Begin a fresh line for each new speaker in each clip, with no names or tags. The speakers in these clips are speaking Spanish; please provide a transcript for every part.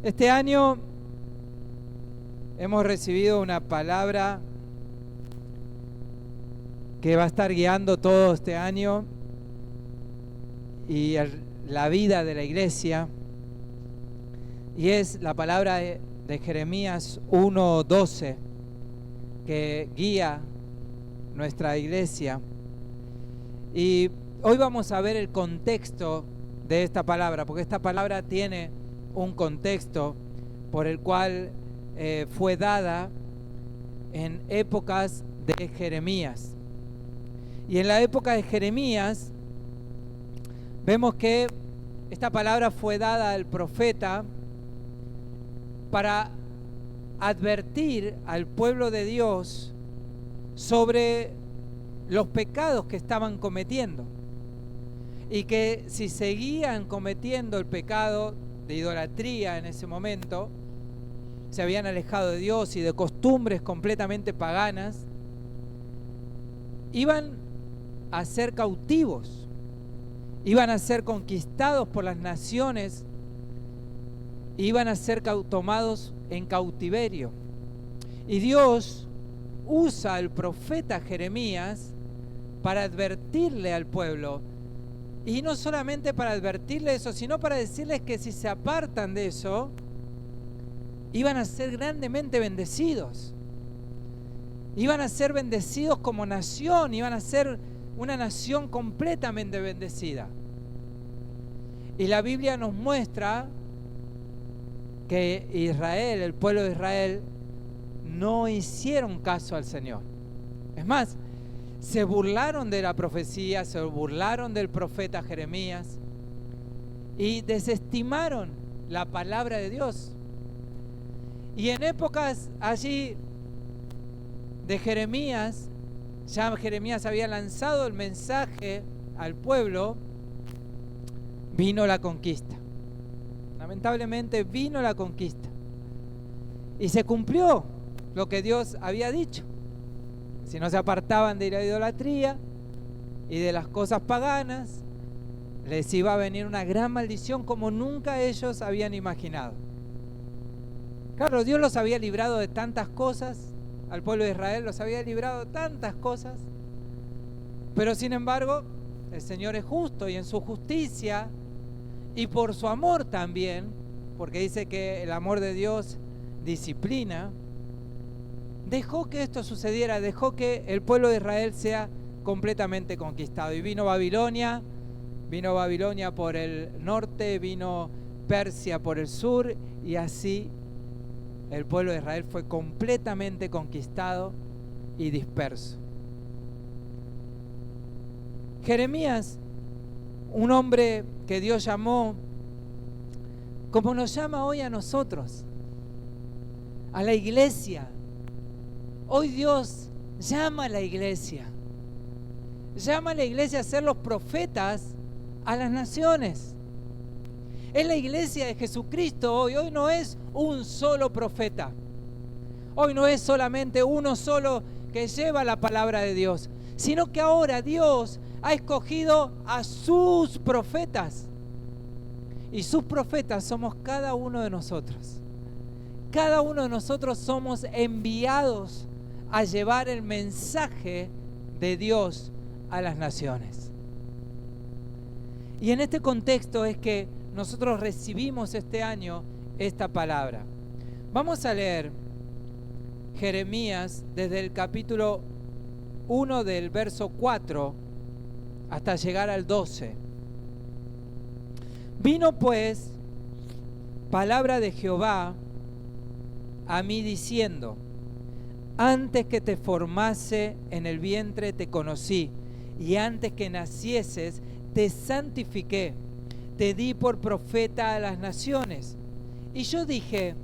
Este año hemos recibido una palabra que va a estar guiando todo este año y la vida de la iglesia, y es la palabra de Jeremías 1:12 que guía nuestra iglesia. Y hoy vamos a ver el contexto de esta palabra, porque esta palabra tiene un contexto por el cual fue dada en épocas de Jeremías. Y en la época de Jeremías vemos que esta palabra fue dada al profeta para advertir al pueblo de Dios sobre los pecados que estaban cometiendo, y que si seguían cometiendo el pecado de idolatría en ese momento, se habían alejado de Dios y de costumbres completamente paganas, iban a ser cautivos, iban a ser conquistados por las naciones, iban a ser tomados en cautiverio. Y Dios usa al profeta Jeremías para advertirle al pueblo, y no solamente para advertirle eso, sino para decirles que si se apartan de eso, iban a ser grandemente bendecidos, iban a ser bendecidos como nación, iban a ser una nación completamente bendecida. Y la Biblia nos muestra que Israel, el pueblo de Israel, no hicieron caso al Señor. Es más, se burlaron de la profecía, se burlaron del profeta Jeremías y desestimaron la palabra de Dios. Y en épocas allí de Jeremías, ya Jeremías había lanzado el mensaje al pueblo, vino la conquista. Lamentablemente vino la conquista y se cumplió lo que Dios había dicho. Si no se apartaban de la idolatría y de las cosas paganas, les iba a venir una gran maldición como nunca ellos habían imaginado. Claro, Dios los había librado de tantas cosas, al pueblo de Israel los había librado de tantas cosas, pero sin embargo el Señor es justo, y en su justicia y por su amor también, porque dice que el amor de Dios disciplina, dejó que esto sucediera, dejó que el pueblo de Israel sea completamente conquistado. Y vino Babilonia por el norte, vino Persia por el sur, y así el pueblo de Israel fue completamente conquistado y disperso. Jeremías, un hombre que Dios llamó, como nos llama hoy a nosotros, a la iglesia. Hoy Dios llama a la iglesia a ser los profetas a las naciones. Es la iglesia de Jesucristo hoy no es un solo profeta, hoy no es solamente uno solo que lleva la palabra de Dios, sino que ahora Dios ha escogido a sus profetas, y sus profetas somos cada uno de nosotros. Cada uno de nosotros somos enviados a llevar el mensaje de Dios a las naciones. Y en este contexto es que nosotros recibimos este año esta palabra. Vamos a leer Jeremías desde el capítulo 1 del verso 4 hasta llegar al 12. Vino pues palabra de Jehová a mí diciendo: antes que te formase en el vientre te conocí, y antes que nacieses te santifiqué, te di por profeta a las naciones. Y yo dije: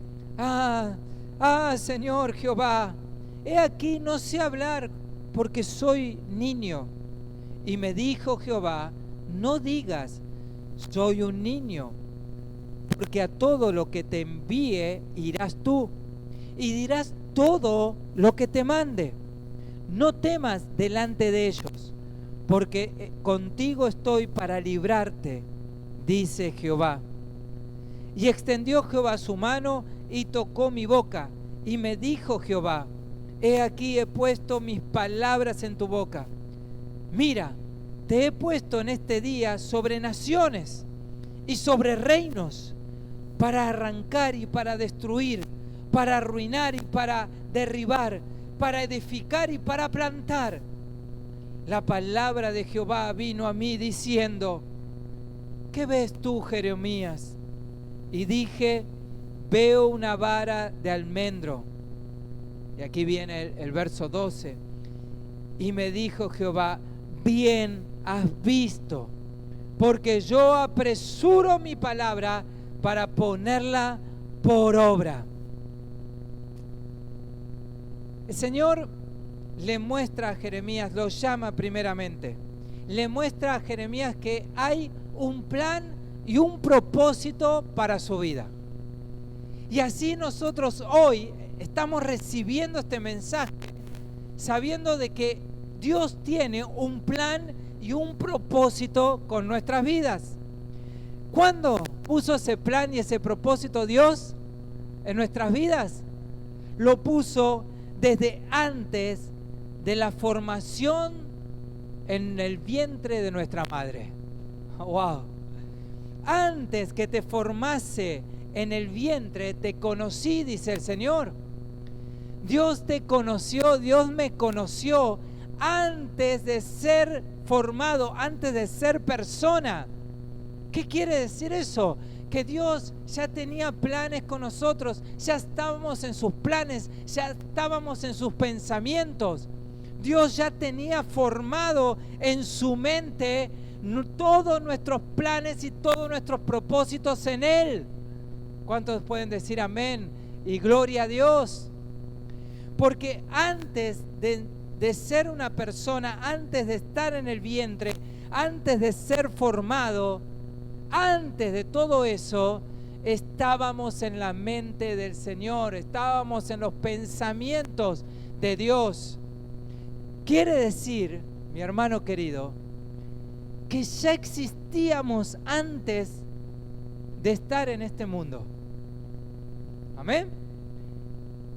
Señor Jehová, he aquí no sé hablar, porque soy niño. Y me dijo Jehová: no digas, soy un niño, porque a todo lo que te envíe irás tú, y dirás todo lo que te mande. No temas delante de ellos, porque contigo estoy para librarte, dice Jehová. Y extendió Jehová su mano y tocó mi boca. Y me dijo Jehová: he aquí he puesto mis palabras en tu boca. Mira, te he puesto en este día sobre naciones y sobre reinos, para arrancar y para destruir, para arruinar y para derribar, para edificar y para plantar. La palabra de Jehová vino a mí diciendo: ¿qué ves tú, Jeremías? Y dije: veo una vara de almendro. Y aquí viene el verso 12. Y me dijo Jehová: bien has visto, porque yo apresuro mi palabra para ponerla por obra. El Señor le muestra a Jeremías, lo llama primeramente, le muestra a Jeremías que hay un plan y un propósito para su vida. Y así nosotros hoy estamos recibiendo este mensaje sabiendo de que Dios tiene un plan y un propósito con nuestras vidas. ¿Cuándo puso ese plan y ese propósito Dios en nuestras vidas? Lo puso desde antes de la formación en el vientre de nuestra madre. ¡Wow! Antes que te formase en el vientre, te conocí, dice el Señor. Dios te conoció, Dios me conoció antes de ser formado, antes de ser persona. ¿Qué quiere decir eso? Que Dios ya tenía planes con nosotros, ya estábamos en sus planes, ya estábamos en sus pensamientos. Dios ya tenía formado en su mente todos nuestros planes y todos nuestros propósitos en Él. ¿Cuántos pueden decir amén y gloria a Dios? Porque antes de ser una persona, antes de estar en el vientre, antes de ser formado, antes de todo eso, estábamos en la mente del Señor, estábamos en los pensamientos de Dios. Quiere decir, mi hermano querido, que ya existíamos antes de estar en este mundo. Amén.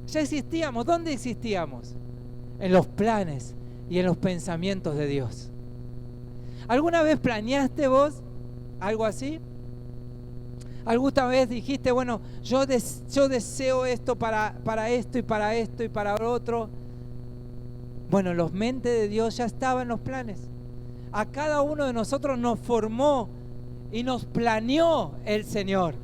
Ya existíamos. ¿Dónde existíamos? En los planes y en los pensamientos de Dios. ¿Alguna vez planeaste vos algo así? ¿Alguna vez dijiste, bueno, yo deseo esto para esto y para esto y para lo otro? Bueno, los mentes de Dios ya estaban en los planes. A cada uno de nosotros nos formó y nos planeó el Señor.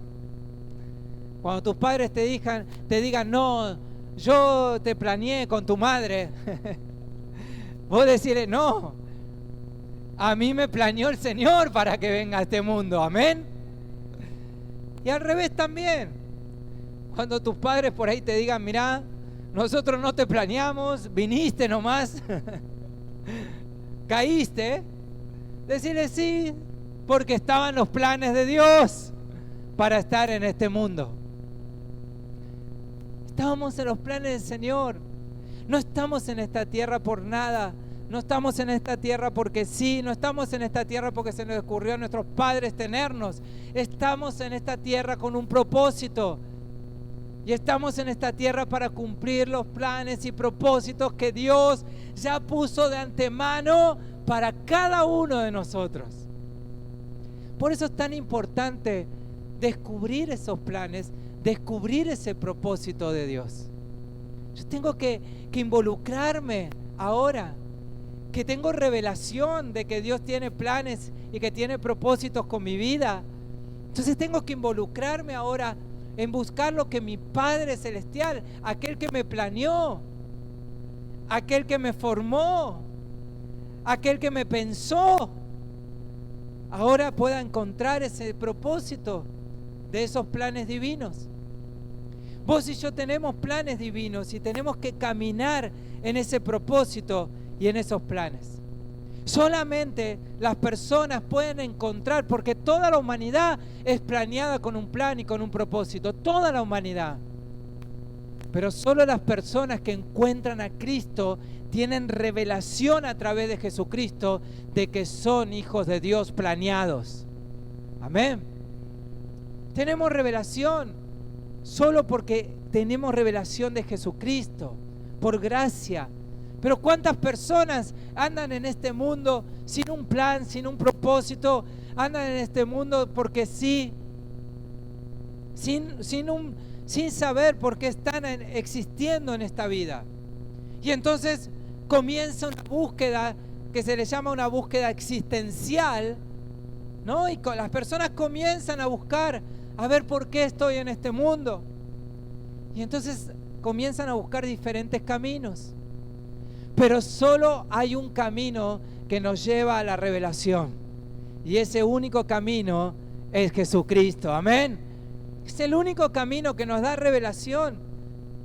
Cuando tus padres te digan, no, yo te planeé con tu madre, vos decís, no, a mí me planeó el Señor para que venga a este mundo, amén. Y al revés también, cuando tus padres por ahí te digan, mirá, nosotros no te planeamos, viniste nomás, caíste, decirle sí, porque estaban los planes de Dios para estar en este mundo. Estábamos en los planes del Señor. No estamos en esta tierra por nada. No estamos en esta tierra porque sí. No estamos en esta tierra porque se nos ocurrió a nuestros padres tenernos. Estamos en esta tierra con un propósito. Y estamos en esta tierra para cumplir los planes y propósitos que Dios ya puso de antemano para cada uno de nosotros. Por eso es tan importante descubrir esos planes, descubrir ese propósito de Dios. Yo tengo que involucrarme ahora, que tengo revelación de que Dios tiene planes y que tiene propósitos con mi vida. Entonces tengo que involucrarme ahora en buscar lo que mi Padre Celestial, aquel que me planeó, aquel que me formó, aquel que me pensó, ahora pueda encontrar ese propósito de esos planes divinos. Vos y yo tenemos planes divinos y tenemos que caminar en ese propósito y en esos planes. Solamente las personas pueden encontrar, porque toda la humanidad es planeada con un plan y con un propósito, toda la humanidad. Pero solo las personas que encuentran a Cristo tienen revelación a través de Jesucristo de que son hijos de Dios planeados. Amén. Tenemos revelación solo porque tenemos revelación de Jesucristo, por gracia. Pero ¿cuántas personas andan en este mundo sin un plan, sin un propósito? Andan en este mundo porque sí, sin saber por qué están existiendo en esta vida. Y entonces comienza una búsqueda que se le llama una búsqueda existencial, ¿no? Y las personas comienzan a buscar, a ver por qué estoy en este mundo. Y entonces comienzan a buscar diferentes caminos. Pero solo hay un camino que nos lleva a la revelación. Y ese único camino es Jesucristo. Amén. Es el único camino que nos da revelación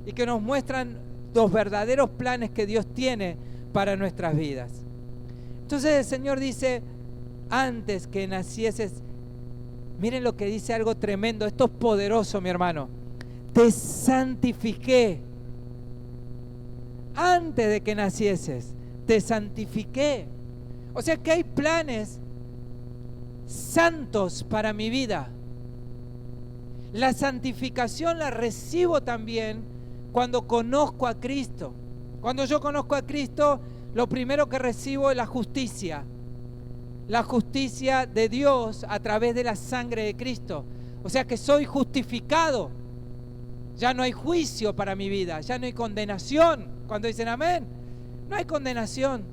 y que nos muestran los verdaderos planes que Dios tiene para nuestras vidas. Entonces el Señor dice, antes que nacieses, miren lo que dice, algo tremendo, esto es poderoso, mi hermano. Te santifiqué. Antes de que nacieses, te santifiqué. O sea que hay planes santos para mi vida. La santificación la recibo también cuando conozco a Cristo. Cuando yo conozco a Cristo, lo primero que recibo es la justicia de Dios a través de la sangre de Cristo. O sea que soy justificado. Ya no hay juicio para mi vida, ya no hay condenación. Cuando dicen amén, no hay condenación.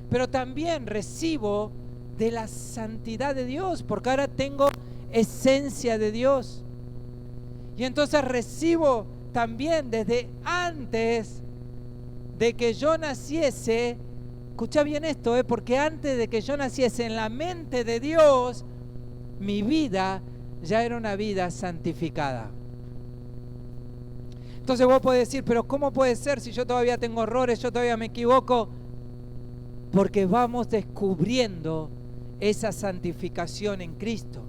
Pero también recibo de la santidad de Dios, porque ahora tengo esencia de Dios. Y entonces recibo también desde antes de que yo naciese, escucha bien esto, porque antes de que yo naciese en la mente de Dios, mi vida ya era una vida santificada. Entonces vos podés decir, pero ¿cómo puede ser si yo todavía tengo errores, yo todavía me equivoco? Porque vamos descubriendo esa santificación en Cristo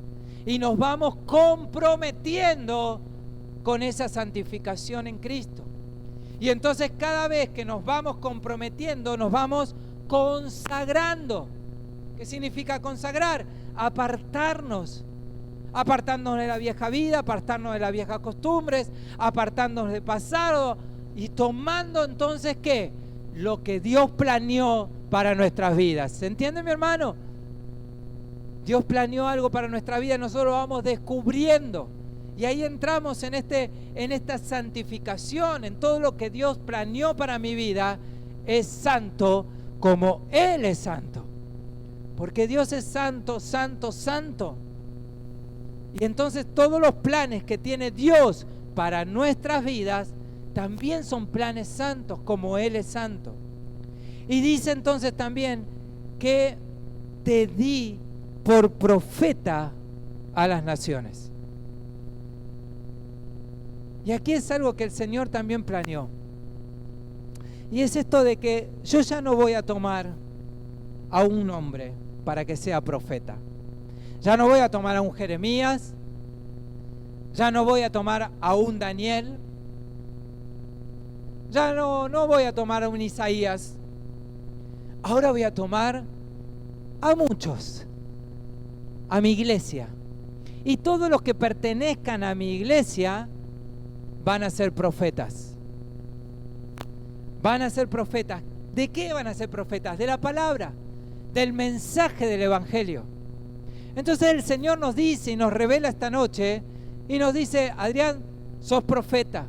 y nos vamos comprometiendo con esa santificación en Cristo. Y entonces cada vez que nos vamos comprometiendo, nos vamos consagrando. ¿Qué significa consagrar? Apartarnos de la vieja vida, apartarnos de las viejas costumbres, apartarnos del pasado y tomando entonces ¿qué? Lo que Dios planeó para nuestras vidas. ¿Se entiende, mi hermano? Dios planeó algo para nuestra vida, nosotros lo vamos descubriendo. Y ahí entramos en esta santificación, en todo lo que Dios planeó para mi vida, es santo como Él es santo. Porque Dios es santo, santo, santo. Y entonces todos los planes que tiene Dios para nuestras vidas también son planes santos, como Él es santo. Y dice entonces también que te di por profeta a las naciones. Y aquí es algo que el Señor también planeó. Y es esto de que yo ya no voy a tomar a un hombre para que sea profeta. Ya no voy a tomar a un Jeremías, ya no voy a tomar a un Daniel, ya no voy a tomar a un Isaías. Ahora voy a tomar a muchos, a mi iglesia. Y todos los que pertenezcan a mi iglesia van a ser profetas. Van a ser profetas. ¿De qué van a ser profetas? De la palabra, del mensaje del Evangelio. Entonces el Señor nos dice y nos revela esta noche y nos dice, Adrián, sos profeta,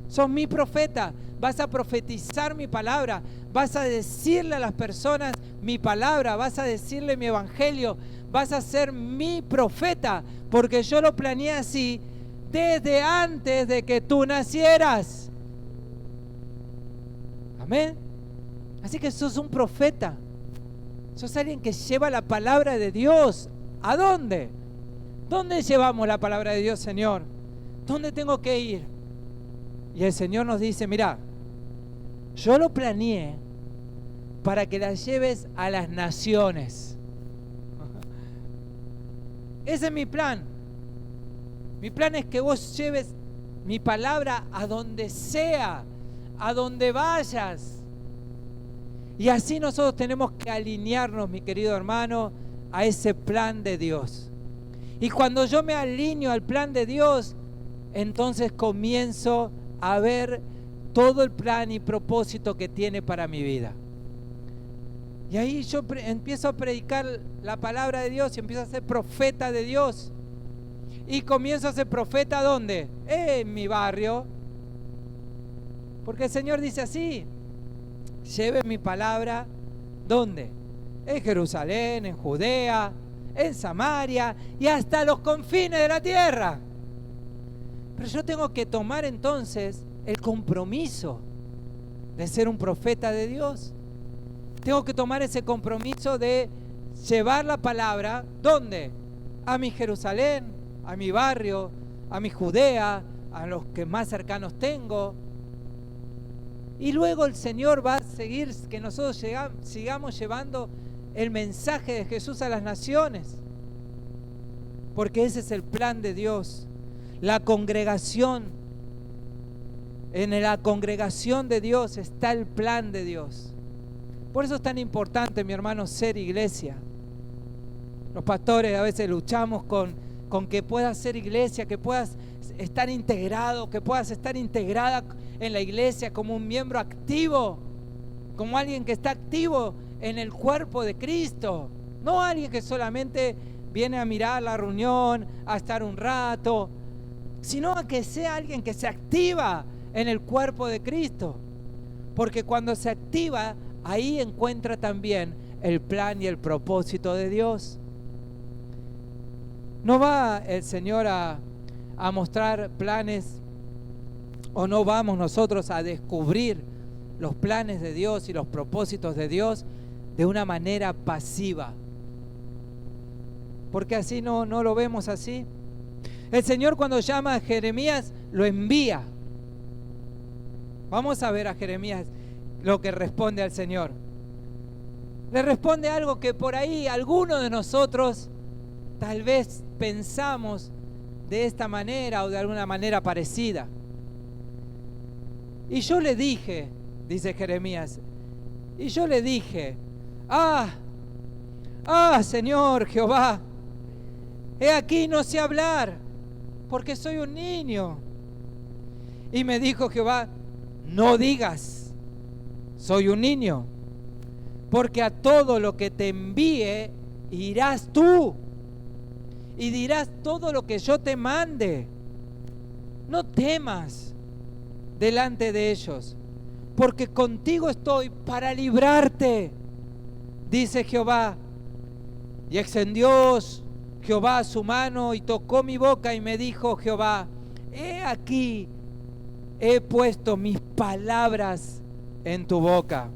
sos mi profeta, vas a profetizar mi palabra, vas a decirle a las personas mi palabra, vas a decirle mi evangelio, vas a ser mi profeta, porque yo lo planeé así desde antes de que tú nacieras. Amén. Así que sos un profeta, sos alguien que lleva la palabra de Dios. ¿A dónde? ¿Dónde llevamos la palabra de Dios, Señor? ¿Dónde tengo que ir? Y el Señor nos dice, mira, yo lo planeé para que la lleves a las naciones. Ese es mi plan. Mi plan es que vos lleves mi palabra a donde sea, a donde vayas. Y así nosotros tenemos que alinearnos, mi querido hermano, a ese plan de Dios. Y cuando yo me alineo al plan de Dios, entonces comienzo a ver todo el plan y propósito que tiene para mi vida. Y ahí yo empiezo a predicar la palabra de Dios y empiezo a ser profeta de Dios. Y comienzo a ser profeta ¿dónde? En mi barrio. Porque el Señor dice así: lleve mi palabra, ¿dónde? En Jerusalén, en Judea, en Samaria y hasta los confines de la tierra. Pero yo tengo que tomar entonces el compromiso de ser un profeta de Dios. Tengo que tomar ese compromiso de llevar la palabra, ¿dónde? A mi Jerusalén, a mi barrio, a mi Judea, a los que más cercanos tengo. Y luego el Señor va a seguir que nosotros sigamos llevando el mensaje de Jesús a las naciones. Porque ese es el plan de Dios. La congregación, en la congregación de Dios está el plan de Dios. Por eso es tan importante, mi hermano, ser iglesia. Los pastores a veces luchamos con que puedas ser iglesia, que puedas estar integrado, que puedas estar integrada en la iglesia como un miembro activo, como alguien que está activo en el cuerpo de Cristo. No alguien que solamente viene a mirar la reunión, a estar un rato, sino a que sea alguien que se activa en el cuerpo de Cristo. Porque cuando se activa, ahí encuentra también el plan y el propósito de Dios. No va el Señor a mostrar planes, o no vamos nosotros a descubrir los planes de Dios y los propósitos de Dios de una manera pasiva. Porque así no lo vemos así. El Señor, cuando llama a Jeremías, lo envía. Vamos a ver a Jeremías lo que responde al Señor. Le responde algo que por ahí algunos de nosotros tal vez pensamos de esta manera o de alguna manera parecida. Y yo le dije, dice Jeremías, y yo le dije: Señor Jehová, he aquí no sé hablar, porque soy un niño. Y me dijo Jehová: no digas, soy un niño, porque a todo lo que te envíe irás tú, y dirás todo lo que yo te mande. No temas delante de ellos, porque contigo estoy para librarte, dice Jehová. Y extendió Jehová su mano y tocó mi boca, y me dijo Jehová: he aquí, he puesto mis palabras en tu boca.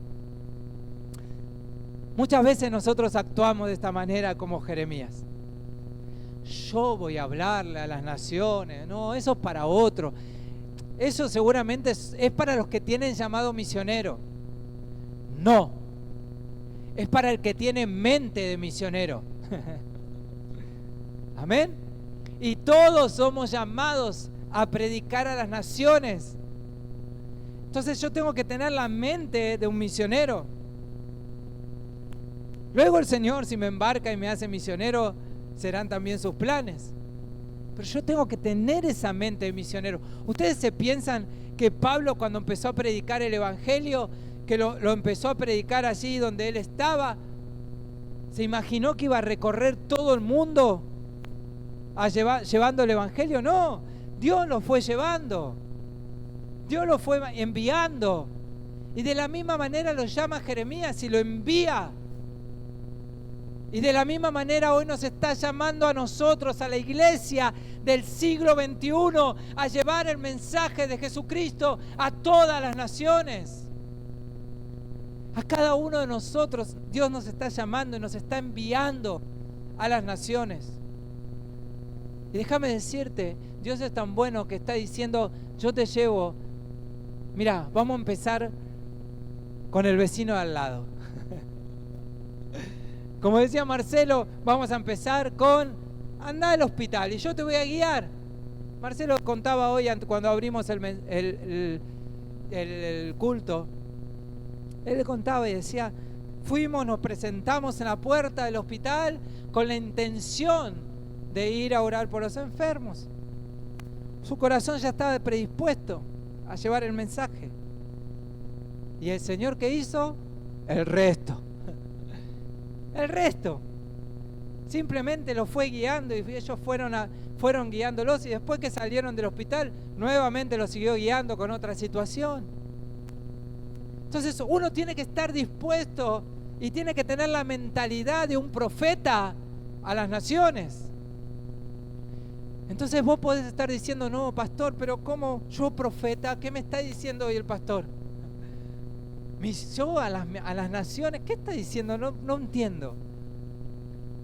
Muchas veces nosotros actuamos de esta manera como Jeremías. Yo voy a hablarle a las naciones. No, eso es para otro. Eso seguramente es para los que tienen llamado misionero. No, es para el que tiene mente de misionero. Amén. Y todos somos llamados a predicar a las naciones. Entonces yo tengo que tener la mente de un misionero. Luego el Señor, si me embarca y me hace misionero, serán también sus planes. Pero yo tengo que tener esa mente de misionero. ¿Ustedes se piensan que Pablo, cuando empezó a predicar el Evangelio, que lo empezó a predicar allí donde él estaba, se imaginó que iba a recorrer todo el mundo llevando el Evangelio? No, Dios lo fue llevando, Dios lo fue enviando. Y de la misma manera lo llama Jeremías y lo envía. Y de la misma manera hoy nos está llamando a nosotros, a la iglesia del siglo XXI, a llevar el mensaje de Jesucristo a todas las naciones. A cada uno de nosotros Dios nos está llamando y nos está enviando a las naciones. Y déjame decirte, Dios es tan bueno que está diciendo: yo te llevo. Mira, vamos a empezar con el vecino de al lado. Como decía Marcelo, vamos a empezar con: anda al hospital y yo te voy a guiar. Marcelo contaba hoy cuando abrimos el culto. Él contaba y decía: fuimos, nos presentamos en la puerta del hospital con la intención de ir a orar por los enfermos. Su corazón ya estaba predispuesto a llevar el mensaje. ¿Y el Señor qué hizo? El resto. El resto. Simplemente los fue guiando y ellos fueron guiándolos, y después que salieron del hospital, nuevamente los siguió guiando con otra situación. Entonces uno tiene que estar dispuesto y tiene que tener la mentalidad de un profeta a las naciones. Entonces vos podés estar diciendo, no, pastor, pero ¿cómo yo profeta? ¿Qué me está diciendo hoy el pastor? Yo a las naciones, ¿qué está diciendo? No entiendo.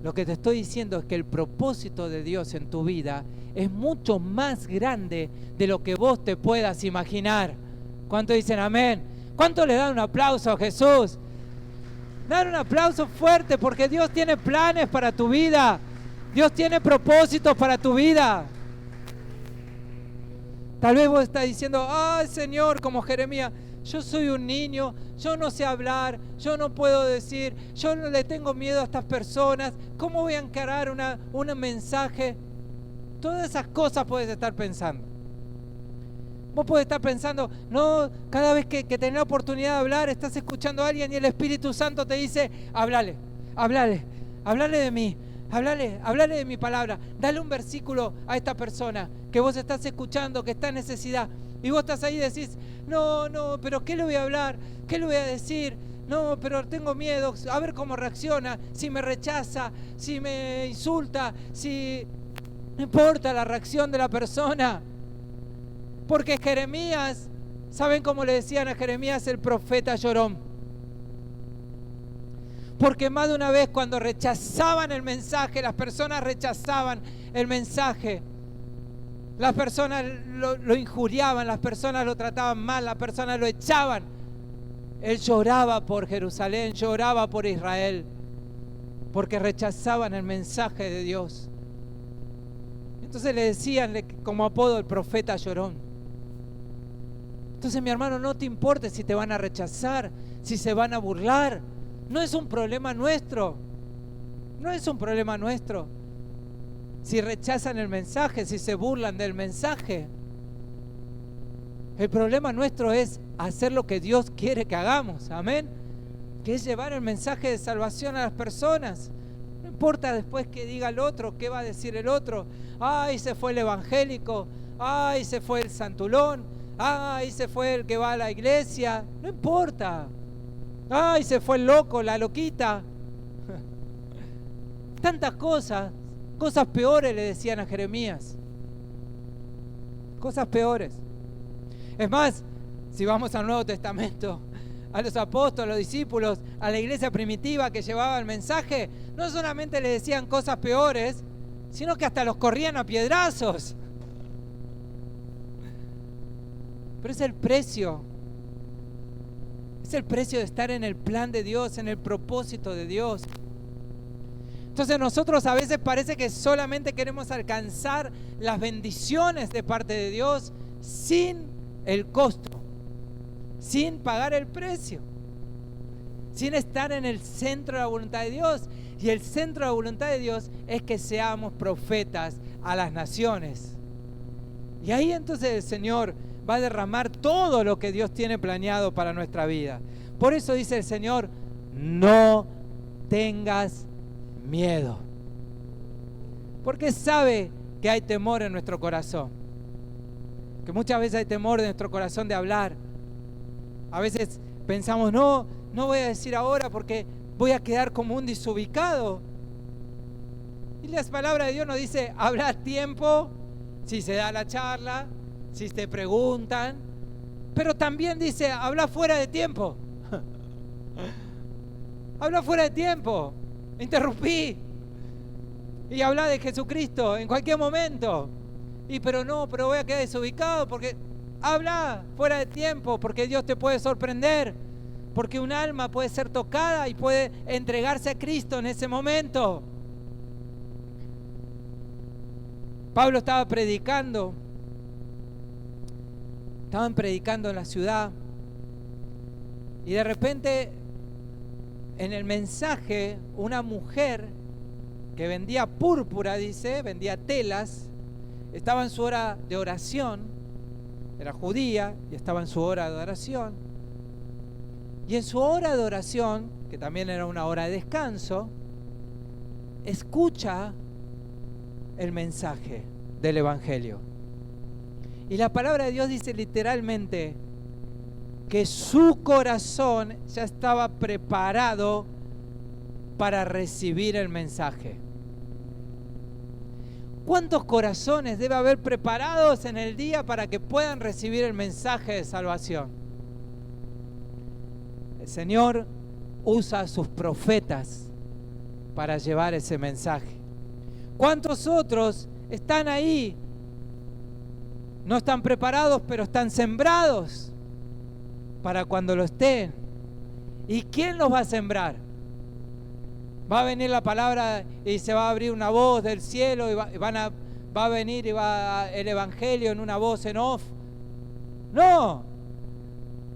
Lo que te estoy diciendo es que el propósito de Dios en tu vida es mucho más grande de lo que vos te puedas imaginar. ¿Cuántos dicen amén? ¿Cuántos le dan un aplauso a Jesús? Dan un aplauso fuerte, porque Dios tiene planes para tu vida. Dios tiene propósitos para tu vida. Tal vez vos estás diciendo, ay Señor, como Jeremías, yo soy un niño, yo no sé hablar, yo no puedo decir, yo no le tengo miedo a estas personas, ¿cómo voy a encarar un mensaje? Todas esas cosas puedes estar pensando. Vos podés estar pensando, no, cada vez que tenés la oportunidad de hablar, estás escuchando a alguien y el Espíritu Santo te dice, háblale de mí, háblale de mi palabra, dale un versículo a esta persona que vos estás escuchando, que está en necesidad. Y vos estás ahí y decís, no, pero ¿qué le voy a hablar? ¿Qué le voy a decir? No, pero tengo miedo, a ver cómo reacciona, si me rechaza, si me insulta, si... No importa la reacción de la persona. Porque Jeremías, ¿saben cómo le decían a Jeremías? El profeta llorón. Porque más de una vez cuando rechazaban el mensaje, las personas rechazaban el mensaje, las personas lo injuriaban, las personas lo trataban mal, las personas lo echaban. Él lloraba por Jerusalén, lloraba por Israel, porque rechazaban el mensaje de Dios. Entonces le decían como apodo el profeta llorón. Entonces, mi hermano, no te importe si te van a rechazar, si se van a burlar. No es un problema nuestro. No es un problema nuestro. Si rechazan el mensaje, si se burlan del mensaje. El problema nuestro es hacer lo que Dios quiere que hagamos. Amén. Que es llevar el mensaje de salvación a las personas. No importa después que diga el otro, qué va a decir el otro. Ay, se fue el evangélico. Ay, se fue el santulón. Ay, se fue el que va a la iglesia. No importa. Ay, se fue el loco, la loquita. Tantas cosas peores le decían a Jeremías. Cosas peores. Es más, si vamos al Nuevo Testamento, a los apóstoles, a los discípulos, a la iglesia primitiva que llevaba el mensaje, no solamente le decían cosas peores, sino que hasta los corrían a piedrazos. Pero es el precio. Es el precio de estar en el plan de Dios, en el propósito de Dios. Entonces nosotros a veces parece que solamente queremos alcanzar las bendiciones de parte de Dios sin el costo, sin pagar el precio, sin estar en el centro de la voluntad de Dios. Y el centro de la voluntad de Dios es que seamos profetas a las naciones. Y ahí entonces el Señor va a derramar todo lo que Dios tiene planeado para nuestra vida. Por eso dice el Señor, no tengas miedo. Porque sabe que hay temor en nuestro corazón. Que muchas veces hay temor en nuestro corazón de hablar. A veces pensamos, no voy a decir ahora porque voy a quedar como un desubicado. Y la palabra de Dios nos dice, habla a tiempo, si se da la charla, si te preguntan, pero también dice, habla fuera de tiempo. Habla fuera de tiempo. Interrumpí y habla de Jesucristo en cualquier momento. Pero voy a quedar desubicado porque habla fuera de tiempo, porque Dios te puede sorprender, porque un alma puede ser tocada y puede entregarse a Cristo en ese momento. Pablo estaban predicando en la ciudad y de repente en el mensaje una mujer que vendía púrpura, dice, vendía telas, estaba en su hora de oración, era judía y estaba en su hora de oración. Y en su hora de oración, que también era una hora de descanso, escucha el mensaje del Evangelio. Y la palabra de Dios dice literalmente que su corazón ya estaba preparado para recibir el mensaje. ¿Cuántos corazones debe haber preparados en el día para que puedan recibir el mensaje de salvación? El Señor usa a sus profetas para llevar ese mensaje. ¿Cuántos otros están ahí? No están preparados, pero están sembrados para cuando lo estén. ¿Y quién los va a sembrar? Va a venir la palabra y se va a abrir una voz del cielo y va a venir y va el Evangelio en una voz en off. No,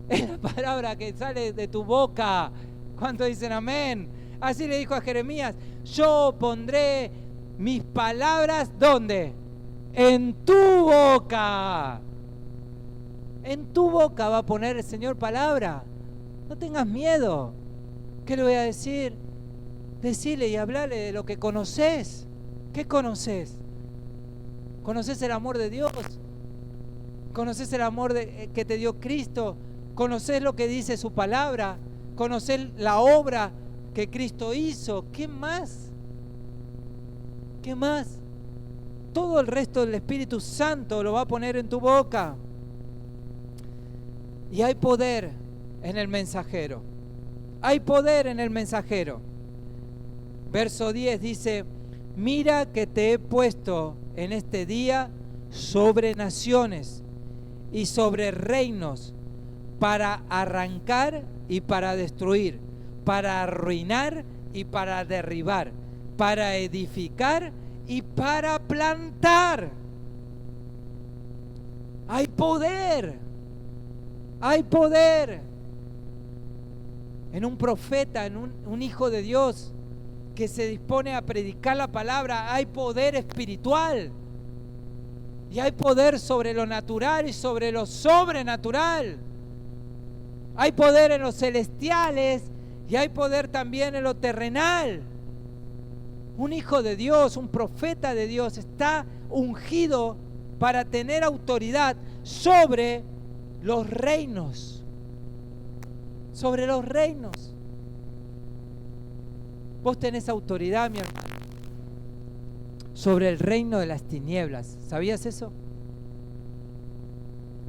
es la palabra que sale de tu boca. ¿Cuántos dicen amén? Así le dijo a Jeremías: yo pondré mis palabras, ¿dónde? En tu boca. En tu boca va a poner el Señor palabra. No tengas miedo. ¿Qué le voy a decir? Decile y hablale de lo que conoces. ¿Qué conoces? ¿Conoces el amor de Dios? ¿Conoces el amor que te dio Cristo? ¿Conoces lo que dice su palabra? ¿Conoces la obra que Cristo hizo? ¿Qué más? ¿Qué más? Todo el resto del Espíritu Santo lo va a poner en tu boca. Y hay poder en el mensajero. Hay poder en el mensajero. Verso 10 dice: mira que te he puesto en este día sobre naciones y sobre reinos, para arrancar y para destruir, para arruinar y para derribar, para edificar y para plantar. Hay poder. Hay poder en un profeta, en un hijo de Dios que se dispone a predicar la palabra. Hay poder espiritual y hay poder sobre lo natural y sobre lo sobrenatural. Hay poder en los celestiales y hay poder también en lo terrenal. Un hijo de Dios, un profeta de Dios está ungido para tener autoridad sobre los reinos. Sobre los reinos. Vos tenés autoridad, mi hermano, sobre el reino de las tinieblas. ¿Sabías eso?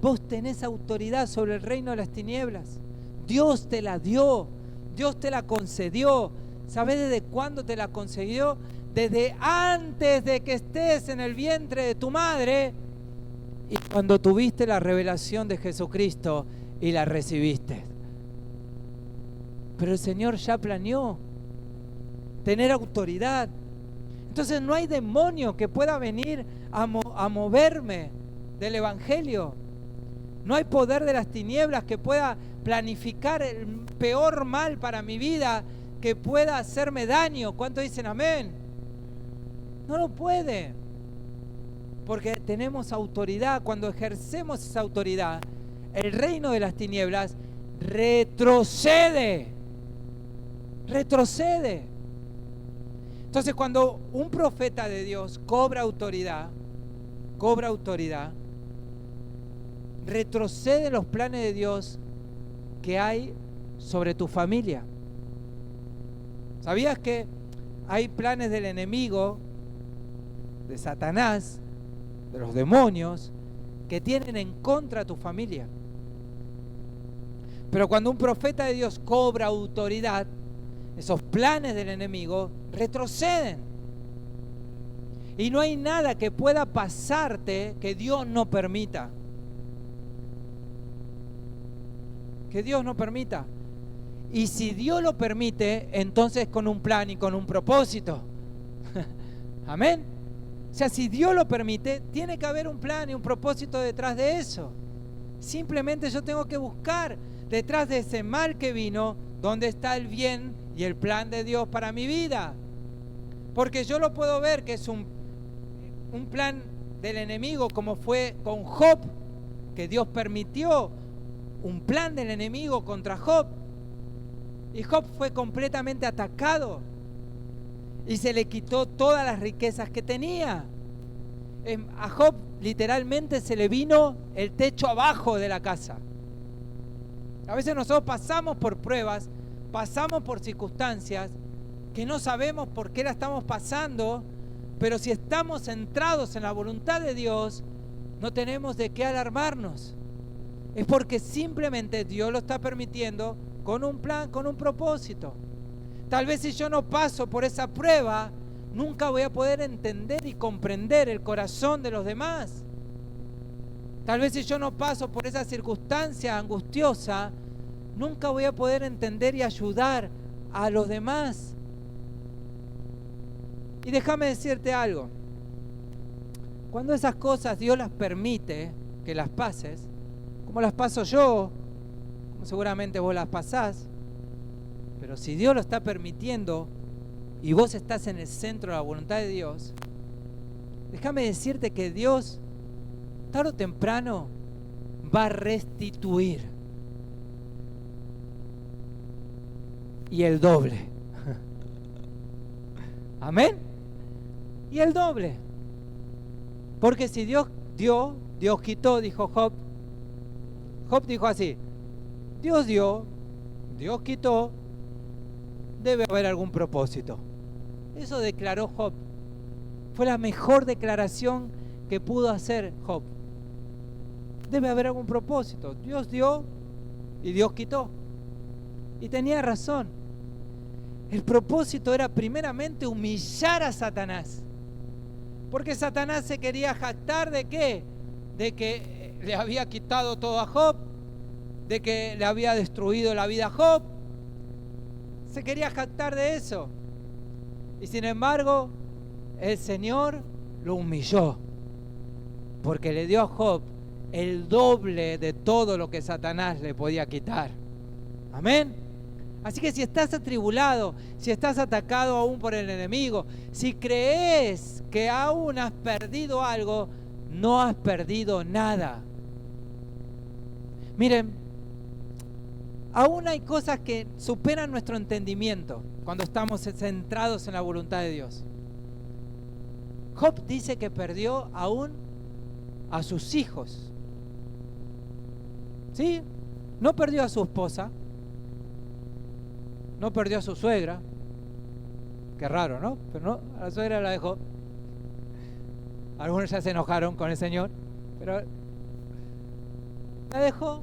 Vos tenés autoridad sobre el reino de las tinieblas. Dios te la dio. Dios te la concedió. ¿Sabés desde cuándo te la concedió? Desde antes de que estés en el vientre de tu madre, y cuando tuviste la revelación de Jesucristo y la recibiste. Pero el Señor ya planeó tener autoridad. Entonces no hay demonio que pueda venir a moverme del Evangelio. No hay poder de las tinieblas que pueda planificar el peor mal para mi vida, que pueda hacerme daño. ¿Cuántos dicen amén? No lo puede. Porque tenemos autoridad. Cuando ejercemos esa autoridad, el reino de las tinieblas retrocede. Retrocede. Entonces, cuando un profeta de Dios cobra autoridad, retrocede los planes de Dios que hay sobre tu familia. ¿Sabías que hay planes del enemigo, de Satanás, de los demonios, que tienen en contra a tu familia? Pero cuando un profeta de Dios cobra autoridad, esos planes del enemigo retroceden. Y no hay nada que pueda pasarte que Dios no permita. Que Dios no permita. Y si Dios lo permite, entonces con un plan y con un propósito. Amén. O sea, si Dios lo permite, tiene que haber un plan y un propósito detrás de eso. Simplemente yo tengo que buscar detrás de ese mal que vino, dónde está el bien y el plan de Dios para mi vida. Porque yo lo puedo ver que es un plan del enemigo, como fue con Job, que Dios permitió un plan del enemigo contra Job. Y Job fue completamente atacado y se le quitó todas las riquezas que tenía. A Job literalmente se le vino el techo abajo de la casa. A veces nosotros pasamos por pruebas, pasamos por circunstancias que no sabemos por qué la estamos pasando, pero si estamos centrados en la voluntad de Dios, no tenemos de qué alarmarnos. Es porque simplemente Dios lo está permitiendo con un plan, con un propósito. Tal vez si yo no paso por esa prueba, nunca voy a poder entender y comprender el corazón de los demás. Tal vez si yo no paso por esa circunstancia angustiosa, nunca voy a poder entender y ayudar a los demás. Y déjame decirte algo. Cuando esas cosas Dios las permite que las pases, como las paso yo, como seguramente vos las pasás, pero si Dios lo está permitiendo y vos estás en el centro de la voluntad de Dios, déjame decirte que Dios, tarde o temprano, va a restituir. Y el doble. Amén. Y el doble. Porque si Dios dio, Dios quitó, dijo Job. Job dijo así: Dios dio, Dios quitó, debe haber algún propósito. Eso declaró Job. Fue la mejor declaración que pudo hacer Job. Debe haber algún propósito. Dios dio y Dios quitó. Y tenía razón. El propósito era primeramente humillar a Satanás. Porque Satanás se quería jactar ¿de qué? De que le había quitado todo a Job, de que le había destruido la vida a Job. Se quería jactar de eso. Y sin embargo, el Señor lo humilló, porque le dio a Job el doble de todo lo que Satanás le podía quitar. Amén. Así que si estás atribulado, si estás atacado aún por el enemigo, si crees que aún has perdido algo, no has perdido nada. Miren, aún hay cosas que superan nuestro entendimiento cuando estamos centrados en la voluntad de Dios. Job dice que perdió aún a sus hijos. ¿Sí? No perdió a su esposa, no perdió a su suegra. Qué raro, ¿no? Pero no, a la suegra la dejó. Algunos ya se enojaron con el Señor, pero la dejó.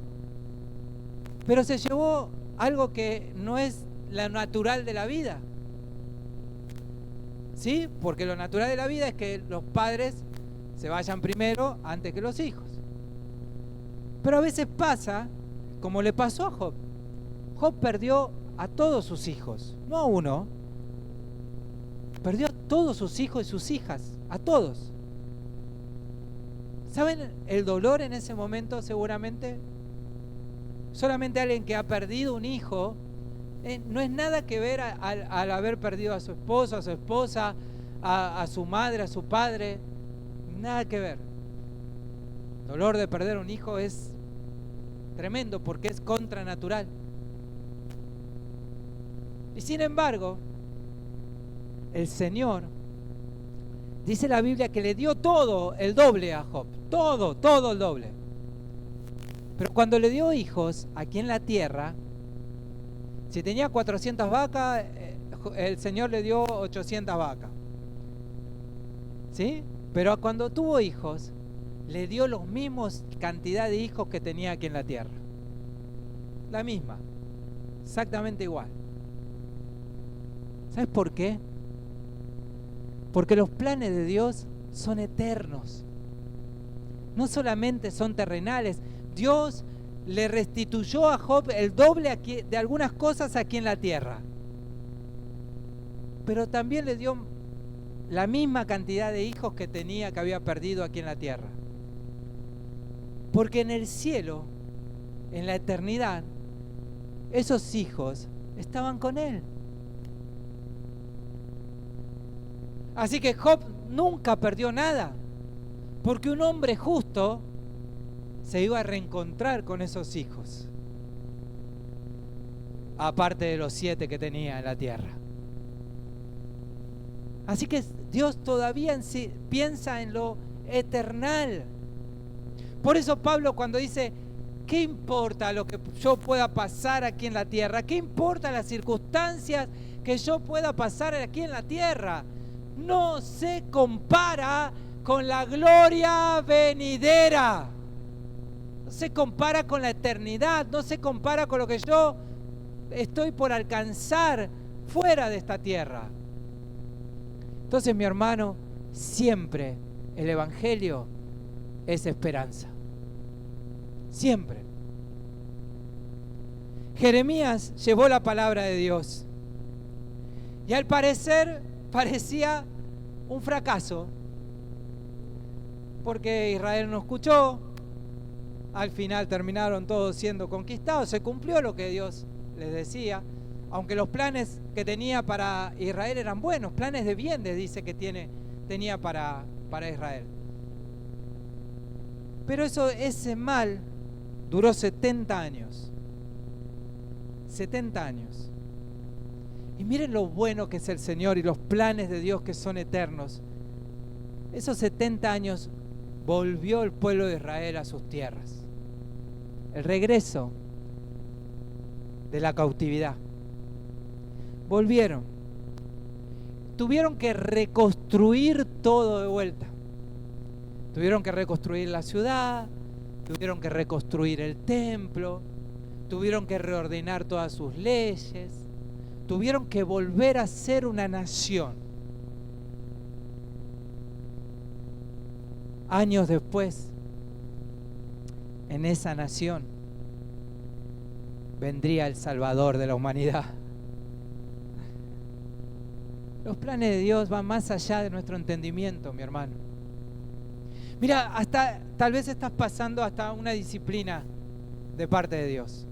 Pero se llevó algo que no es lo natural de la vida. ¿Sí? Porque lo natural de la vida es que los padres se vayan primero antes que los hijos. Pero a veces pasa, como le pasó a Job. Job perdió a todos sus hijos, no a uno. Perdió a todos sus hijos y sus hijas, a todos. ¿Saben el dolor en ese momento seguramente? Solamente alguien que ha perdido un hijo, no es nada que ver al haber perdido a su esposo, a su esposa, a su madre, a su padre. Nada que ver. El dolor de perder un hijo es tremendo porque es contranatural. Y sin embargo, el Señor, dice la Biblia que le dio todo el doble a Job. Todo el doble. Pero cuando le dio hijos aquí en la tierra, si tenía 400 vacas, el Señor le dio 800 vacas. ¿Sí? Pero cuando tuvo hijos, le dio los mismos cantidad de hijos que tenía aquí en la tierra. La misma. Exactamente igual. ¿Sabes por qué? Porque los planes de Dios son eternos. No solamente son terrenales. Dios le restituyó a Job el doble aquí, de algunas cosas aquí en la tierra. Pero también le dio la misma cantidad de hijos que tenía, que había perdido aquí en la tierra. Porque en el cielo, en la eternidad, esos hijos estaban con él. Así que Job nunca perdió nada, porque un hombre justo se iba a reencontrar con esos hijos, aparte de los 7 que tenía en la tierra. Así que Dios todavía piensa en lo eternal. Por eso Pablo, cuando dice, ¿qué importa lo que yo pueda pasar aquí en la tierra? ¿Qué importa las circunstancias que yo pueda pasar aquí en la tierra? No se compara con la gloria venidera. No se compara con la eternidad. No se compara con lo que yo estoy por alcanzar fuera de esta tierra. Entonces, mi hermano, siempre el Evangelio es esperanza. Siempre. Jeremías llevó la palabra de Dios y al parecer parecía un fracaso, porque Israel no escuchó. Al final terminaron todos siendo conquistados. Se cumplió lo que Dios les decía, aunque los planes que tenía para Israel eran buenos, planes de bien, les dice que tenía para Israel. Pero ese mal duró 70 años. 70 años. Y miren lo bueno que es el Señor y los planes de Dios que son eternos. Esos 70 años volvió el pueblo de Israel a sus tierras. El regreso de la cautividad. Volvieron. Tuvieron que reconstruir todo de vuelta. Tuvieron que reconstruir la ciudad, tuvieron que reconstruir el templo, tuvieron que reordenar todas sus leyes, tuvieron que volver a ser una nación. Años después, en esa nación vendría el Salvador de la humanidad. Los planes de Dios van más allá de nuestro entendimiento, mi hermano. Mira, tal vez estás pasando hasta una disciplina de parte de Dios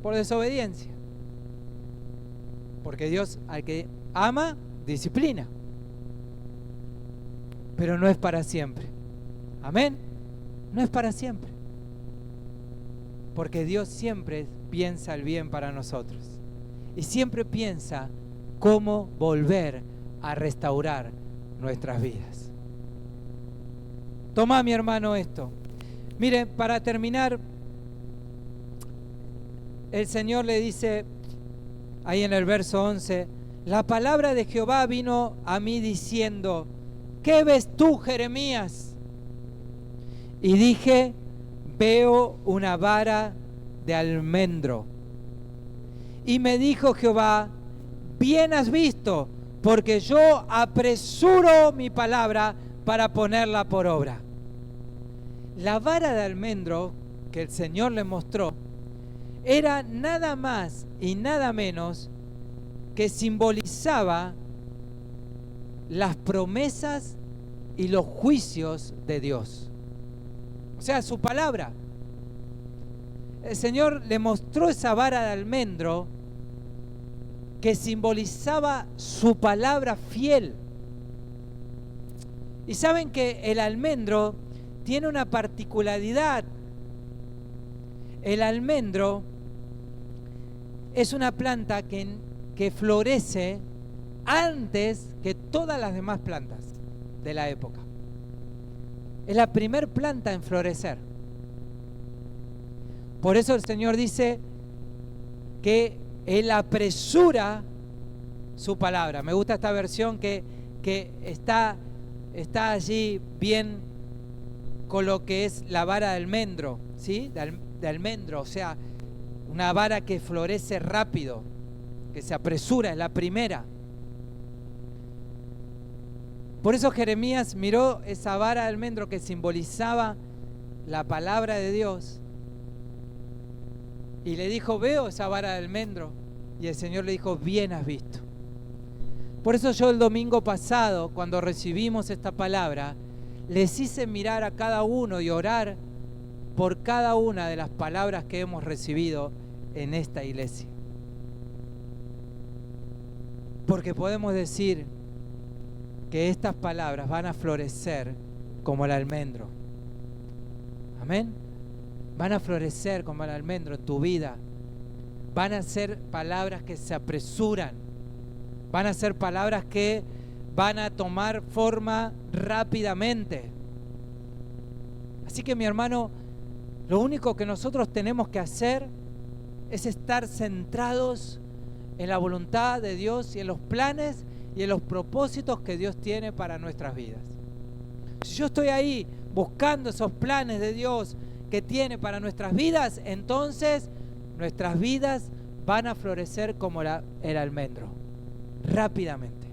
por desobediencia, porque Dios al que ama disciplina, pero no es para siempre. Amén. No es para siempre, porque Dios siempre piensa el bien para nosotros y siempre piensa cómo volver a restaurar nuestras vidas. Toma, mi hermano, esto. Mire, para terminar, el Señor le dice, ahí en el verso 11, la palabra de Jehová vino a mí diciendo, ¿qué ves tú, Jeremías? Y dije, veo una vara de almendro. Y me dijo Jehová, bien has visto, porque yo apresuro mi palabra para ponerla por obra. La vara de almendro que el Señor le mostró era nada más y nada menos que simbolizaba las promesas y los juicios de Dios. O sea, su palabra. El Señor le mostró esa vara de almendro que simbolizaba su palabra fiel. Y saben que el almendro tiene una particularidad. El almendro es una planta que florece antes que todas las demás plantas de la época. Es la primer planta en florecer. Por eso el Señor dice que Él apresura su palabra. Me gusta esta versión que está allí bien con lo que es la vara de almendro, ¿sí? De almendro, o sea, una vara que florece rápido, que se apresura, es la primera. Por eso Jeremías miró esa vara de almendro que simbolizaba la palabra de Dios y le dijo, veo esa vara de almendro. Y el Señor le dijo, bien has visto. Por eso yo el domingo pasado, cuando recibimos esta palabra, les hice mirar a cada uno y orar por cada una de las palabras que hemos recibido en esta iglesia. Porque podemos decir que estas palabras van a florecer como el almendro. Amén. Van a florecer como el almendro en tu vida. Van a ser palabras que se apresuran. Van a ser palabras que van a tomar forma rápidamente. Así que, mi hermano, lo único que nosotros tenemos que hacer es estar centrados en la voluntad de Dios y en los planes y en los propósitos que Dios tiene para nuestras vidas. Si yo estoy ahí buscando esos planes de Dios que tiene para nuestras vidas, entonces nuestras vidas van a florecer como el almendro, rápidamente.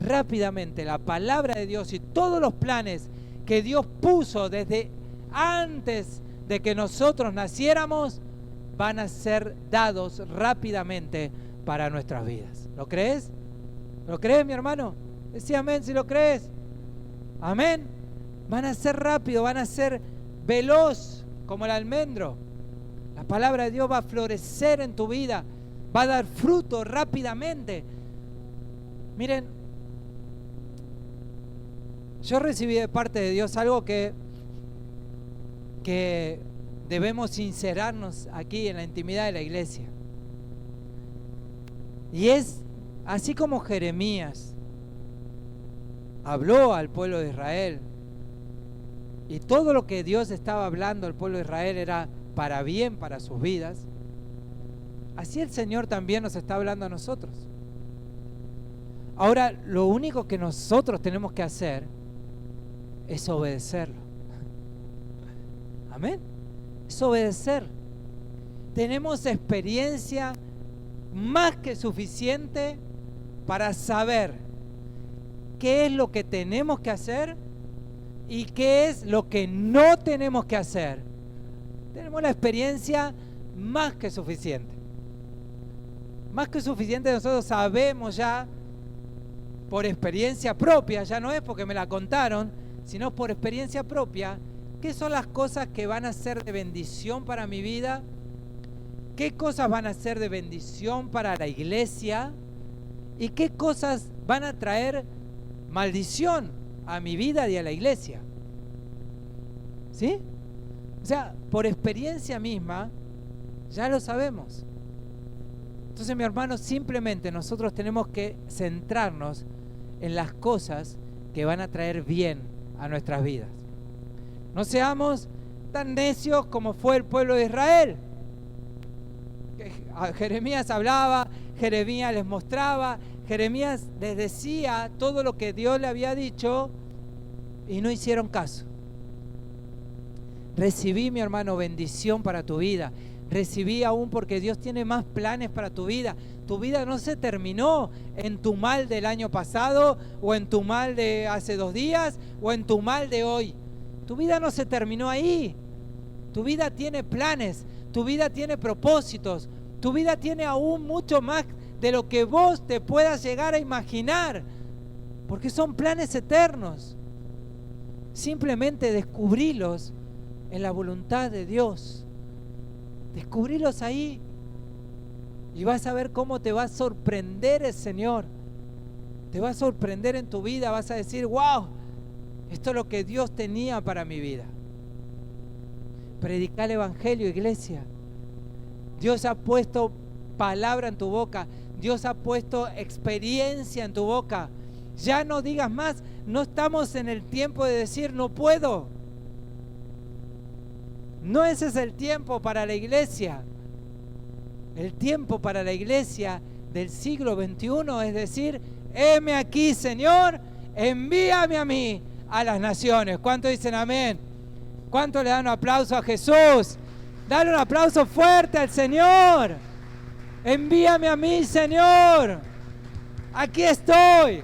Rápidamente la palabra de Dios y todos los planes que Dios puso desde antes de que nosotros naciéramos van a ser dados rápidamente para nuestras vidas. ¿Lo crees? ¿Lo crees, mi hermano? Decí amén si lo crees. Amén. Van a ser rápido, van a ser veloz como el almendro. La palabra de Dios va a florecer en tu vida, va a dar fruto rápidamente. Miren, yo recibí de parte de Dios algo que debemos sincerarnos aquí en la intimidad de la iglesia. Y es así como Jeremías habló al pueblo de Israel, y todo lo que Dios estaba hablando al pueblo de Israel era para bien, para sus vidas. Así el Señor también nos está hablando a nosotros. Ahora, lo único que nosotros tenemos que hacer es obedecerlo. Amén. Es obedecer. Tenemos experiencia más que suficiente para saber qué es lo que tenemos que hacer y qué es lo que no tenemos que hacer. Tenemos la experiencia más que suficiente. Más que suficiente, nosotros sabemos ya por experiencia propia, ya no es porque me la contaron, sino por experiencia propia, qué son las cosas que van a ser de bendición para mi vida, qué cosas van a ser de bendición para la iglesia y qué cosas van a traer maldición a mi vida y a la iglesia. ¿Sí? O sea, por experiencia misma, ya lo sabemos. Entonces, mi hermano, simplemente nosotros tenemos que centrarnos en las cosas que van a traer bien a nuestras vidas. No seamos tan necios como fue el pueblo de Israel. Jeremías hablaba, Jeremías les mostraba, Jeremías les decía todo lo que Dios le había dicho y no hicieron caso. Recibí, mi hermano, bendición para tu vida. Recibí aún porque Dios tiene más planes para tu vida. Tu vida no se terminó en tu mal del año pasado o en tu mal de hace 2 días o en tu mal de hoy. Tu vida no se terminó ahí. Tu vida tiene planes, tu vida tiene propósitos, tu vida tiene aún mucho más de lo que vos te puedas llegar a imaginar, porque son planes eternos. Simplemente descubrilos en la voluntad de Dios. Descubrilos ahí y vas a ver cómo te va a sorprender el Señor. Te va a sorprender en tu vida, vas a decir, wow, esto es lo que Dios tenía para mi vida. Predica el evangelio, iglesia. Dios ha puesto palabra en tu boca, Dios ha puesto experiencia en tu boca. Ya no digas más, no estamos en el tiempo de decir no puedo. No, ese es el tiempo para la iglesia. El tiempo para la iglesia del siglo XXI es decir, heme aquí, Señor, envíame a mí a las naciones. ¿Cuántos dicen amén? ¿Cuántos le dan un aplauso a Jesús? Dale un aplauso fuerte al Señor. Envíame a mí, Señor. Aquí estoy,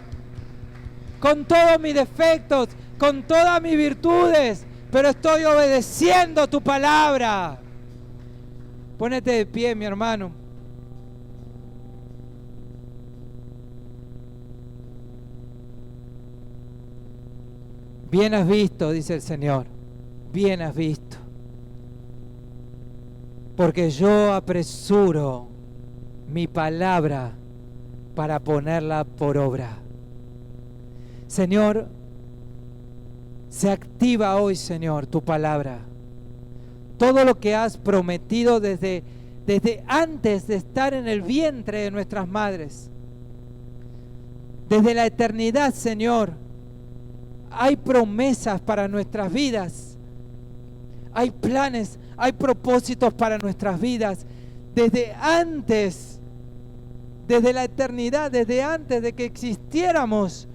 con todos mis defectos, con todas mis virtudes, pero estoy obedeciendo tu palabra. Pónete de pie, mi hermano. Bien has visto, dice el Señor, bien has visto, porque yo apresuro mi palabra para ponerla por obra. Señor, se activa hoy, Señor, tu palabra. Todo lo que has prometido desde antes de estar en el vientre de nuestras madres. Desde la eternidad, Señor, hay promesas para nuestras vidas. Hay planes, hay propósitos para nuestras vidas. Desde antes, desde la eternidad, desde antes de que existiéramos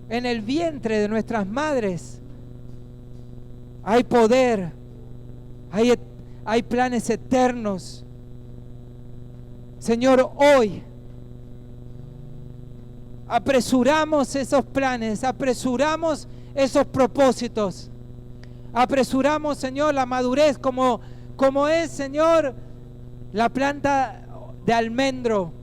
en el vientre de nuestras madres, hay poder, hay planes eternos. Señor, hoy apresuramos esos planes, apresuramos esos propósitos, apresuramos, Señor, la madurez como es, Señor, la planta de almendro.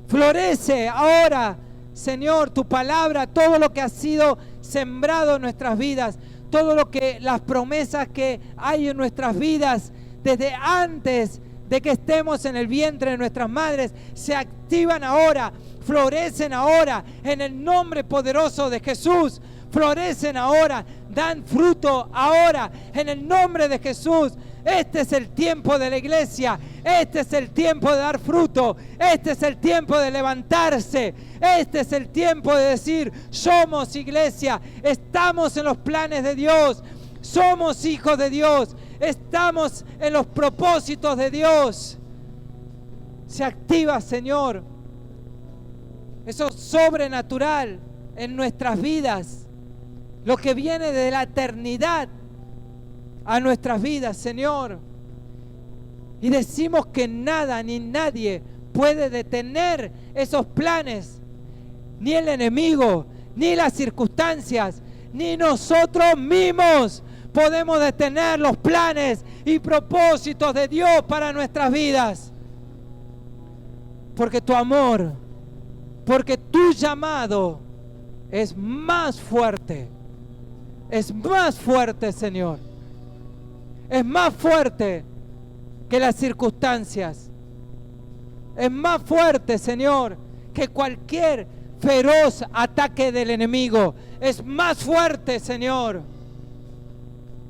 Florece ahora, Señor, tu palabra, todo lo que ha sido sembrado en nuestras vidas, todo lo que, las promesas que hay en nuestras vidas desde antes de que estemos en el vientre de nuestras madres, se activan ahora, florecen ahora, en el nombre poderoso de Jesús, florecen ahora, dan fruto ahora, en el nombre de Jesús. Este es el tiempo de la iglesia, este es el tiempo de dar fruto, este es el tiempo de levantarse, este es el tiempo de decir, somos iglesia, estamos en los planes de Dios, somos hijos de Dios, estamos en los propósitos de Dios. Se activa, Señor, eso sobrenatural en nuestras vidas, lo que viene de la eternidad a nuestras vidas, Señor. Y decimos que nada ni nadie puede detener esos planes, ni el enemigo, ni las circunstancias, ni nosotros mismos podemos detener los planes y propósitos de Dios para nuestras vidas. Porque tu amor, porque tu llamado es más fuerte, Señor. Es más fuerte que las circunstancias. Es más fuerte, Señor, que cualquier feroz ataque del enemigo. Es más fuerte, Señor.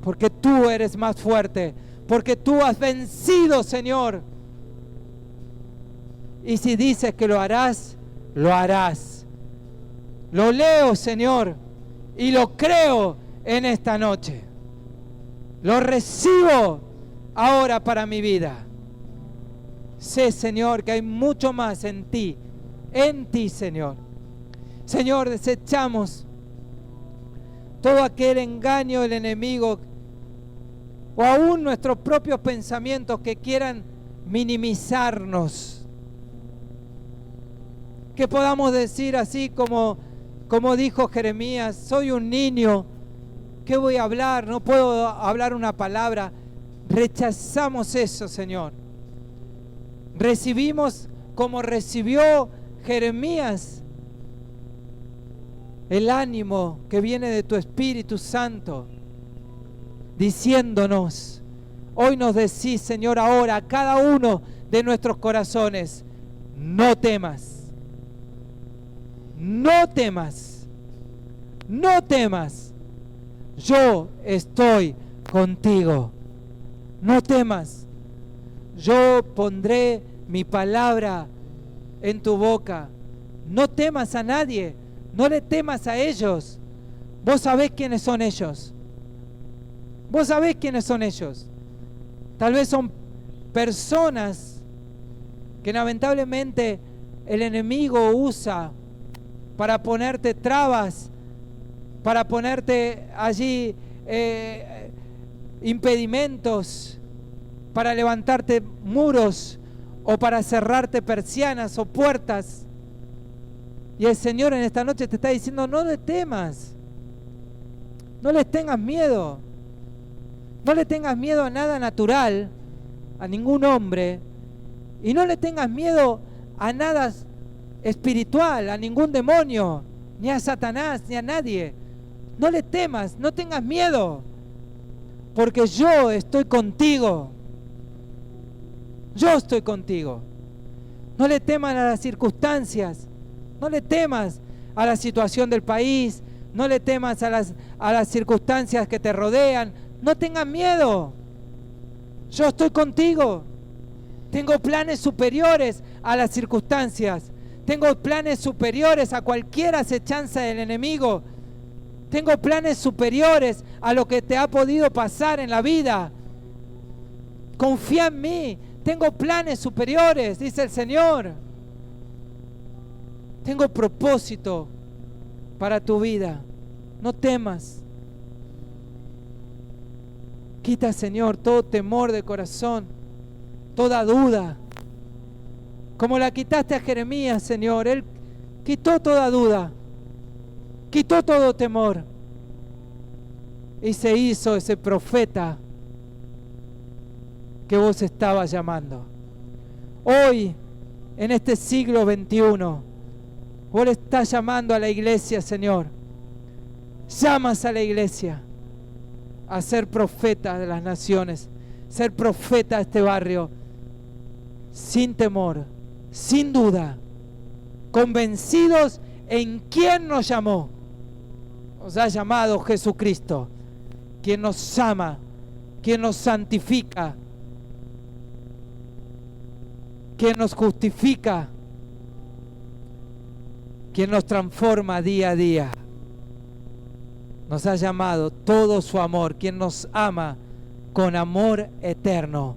Porque tú eres más fuerte. Porque tú has vencido, Señor. Y si dices que lo harás, lo harás. Lo leo, Señor, y lo creo en esta noche. Lo recibo ahora para mi vida. Sé, Señor, que hay mucho más en ti, Señor. Señor, desechamos todo aquel engaño del enemigo o aún nuestros propios pensamientos que quieran minimizarnos. Que podamos decir así como dijo Jeremías, soy un niño. ¿Qué voy a hablar? No puedo hablar una palabra. Rechazamos eso, Señor. Recibimos como recibió Jeremías el ánimo que viene de tu Espíritu Santo, diciéndonos, hoy nos decís, Señor, ahora a cada uno de nuestros corazones, no temas, no temas, no temas. Yo estoy contigo. No temas. Yo pondré mi palabra en tu boca. No temas a nadie. No le temas a ellos. Vos sabés quiénes son ellos. Vos sabés quiénes son ellos. Tal vez son personas que lamentablemente el enemigo usa para ponerte trabas, para ponerte allí impedimentos, para levantarte muros o para cerrarte persianas o puertas. Y el Señor en esta noche te está diciendo, no le temas, no les tengas miedo, no le tengas miedo a nada natural, a ningún hombre, y no le tengas miedo a nada espiritual, a ningún demonio, ni a Satanás, ni a nadie. No le temas, no tengas miedo, porque yo estoy contigo. Yo estoy contigo. No le temas a las circunstancias, no le temas a la situación del país, no le temas a las circunstancias que te rodean. No tengas miedo. Yo estoy contigo. Tengo planes superiores a las circunstancias. Tengo planes superiores a cualquier acechanza del enemigo. Tengo planes superiores a lo que te ha podido pasar en la vida. Confía en mí. Tengo planes superiores, dice el Señor. Tengo propósito para tu vida. No temas. Quita, Señor, todo temor de corazón, toda duda. Como la quitaste a Jeremías, Señor. Él quitó toda duda, quitó todo temor y se hizo ese profeta que vos estabas llamando. Hoy, en este siglo XXI, vos le estás llamando a la iglesia, Señor. Llamas a la iglesia a ser profeta de las naciones, ser profeta de este barrio, sin temor, sin duda, convencidos en quién nos llamó. Nos ha llamado Jesucristo, quien nos ama, quien nos santifica, quien nos justifica, quien nos transforma día a día. Nos ha llamado todo su amor, quien nos ama con amor eterno.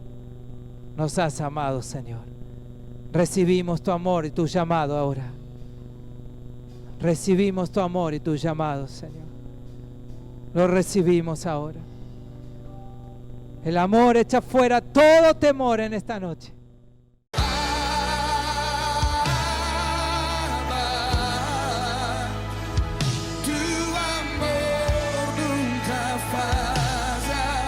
Nos has amado, Señor. Recibimos tu amor y tu llamado ahora. Recibimos tu amor y tu llamado, Señor. Lo recibimos ahora. El amor echa fuera todo temor en esta noche.